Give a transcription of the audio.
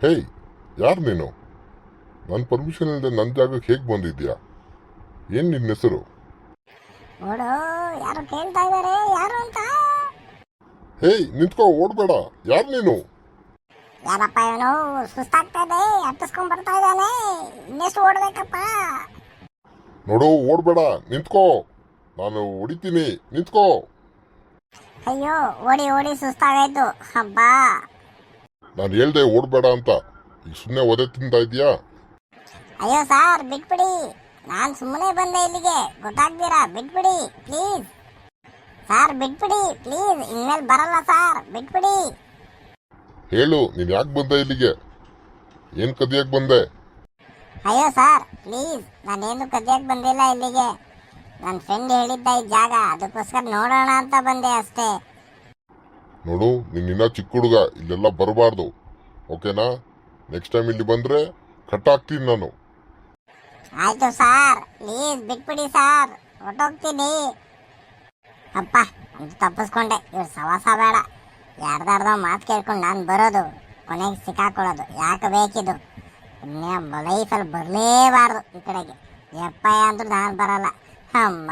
ಹೇಯ್, ಯಾರು ನೀನು? ನನ್ನ ಪರ್ಮಿಷನ್ ಇಲ್ಲದೆ ನನ್ನ ಜಾಗಕ್ಕೆ ಹೇಗೆ ಬಂದಿದ್ಯಾ? ಏನು ನಿನ್ನ ಹೆಸರು? ಓಡು, ಯಾರು ಕೇಳ್ತಾ ಇದ್ದಾರೆ ಯಾರು ಅಂತ? ಹೇಯ್, ನಿಂತ್ಕೋ, ಓಡಬೇಡ. ಯಾರು ನೀನು? ಯಾರಪ್ಪ ಇವನು? ಸುಸ್ತಾಗ್ತಾ ಇದೆ, ಅಟ್ಟಿಸ್ಕೊಂಡ್ ಬರ್ತಾ ಇದ್ದಾನೆ. ಇನ್ನೆಷ್ಟು ಓಡ್ಬೇಕಪ್ಪ? ನೋಡು, ಓಡಬೇಡ, ನಿಂತ್ಕೋ. ನಾನು ಹೊಡಿತೀನಿ, ನಿಂತ್ಕೋ. ಅಯ್ಯೋ, ಓಡಿ ಓಡಿ ಸುಸ್ತಾಗಾಯ್ತು. ಹಬ್ಬಾ, ನಾನು ಹೇಳ್ದೆ ಓಡಬೇಡ ಅಂತ. ಈಗ ಸುಮ್ಮನೆ ಒದೆ ತಿಂತಾ ಇದೀಯಾ? ಅಯ್ಯೋ ಸಾರ್, ಬಿಟ್ಬಿಡಿ. ನಾನು ಸುಮ್ಮನೆ ಬಂದೆ ಇಲ್ಲಿಗೆ, ಗೊತ್ತಾಗ್ತೀರಾ? ಬಿಟ್ಬಿಡಿ ಪ್ಲೀಸ್. ಸಾರ್ ಬಿಟ್ಬಿಡಿ ಪ್ಲೀಸ್, ಇನ್ಮೇಲೆ ಬರಲ್ಲ ಸಾರ್, ಬಿಟ್ಬಿಡಿ. ಹೇಳು, ನೀನು ಯಾಕೆ ಬಂದೆ ಇಲ್ಲಿಗೆ? ಏನು ಕದಿಯಕ್ಕೆ ಬಂದೆ? ಅಯ್ಯೋ ಸಾರ್ ಪ್ಲೀಸ್, ನಾನೇನು ಕದಿಯಕ್ಕೆ ಬಂದಿಲ್ಲ ಇಲ್ಲಿಗೆ. ನನ್ನ ಫ್ರೆಂಡ್ ಹೇಳಿದ್ದ ಈ ಜಾಗ, ಅದಕ್ಕೋಸ್ಕರ ನೋಡೋಣ ಅಂತ ಬಂದೆ ಅಷ್ಟೇ. ನೋಡು, ನೀನಿನ್ನ ಚಿಕ್ಕ ಹುಡುಗ, ಇಲ್ಲೆಲ್ಲ ಬರಬಾರ್ದು, ಓಕೆನಾ? ನೆಕ್ಸ್ಟ್ ಟೈಮ್ ಇಲ್ಲಿ ಬಂದರೆ ಕಟ್ಟಾಕ್ತೀನಿ ನಾನು. ಆಯ್ತು ಸಾರ್, ಪ್ಲೀಸ್ ಬಿಟ್ಬಿಡಿ ಸಾರ್, ಹೊಟ್ಟೋಗ್ತೀನಿ. ಅಪ್ಪ, ಅಂತ ತಪ್ಪಿಸ್ಕೊಂಡೆ. ಇವ್ರು ಸವಾಸ ಬೇಡ. ಯಾರ್ದಾರ್ದೋ ಮಾತು ಕೇಳ್ಕೊಂಡು ನಾನು ಬರೋದು, ಕೊನೆಗೆ ಸಿಕ್ಕಾಕೊಳ್ಳೋದು ಯಾಕೆ ಬೇಕಿದು? ಲೈಫಲ್ಲಿ ಬರಲೇಬಾರ್ದು ಈ ಕಡೆಗೆ. ಯಪ್ಪ ಅಂದ್ರೂ ನಾನು ಬರಲ್ಲ. ಅಮ್ಮ.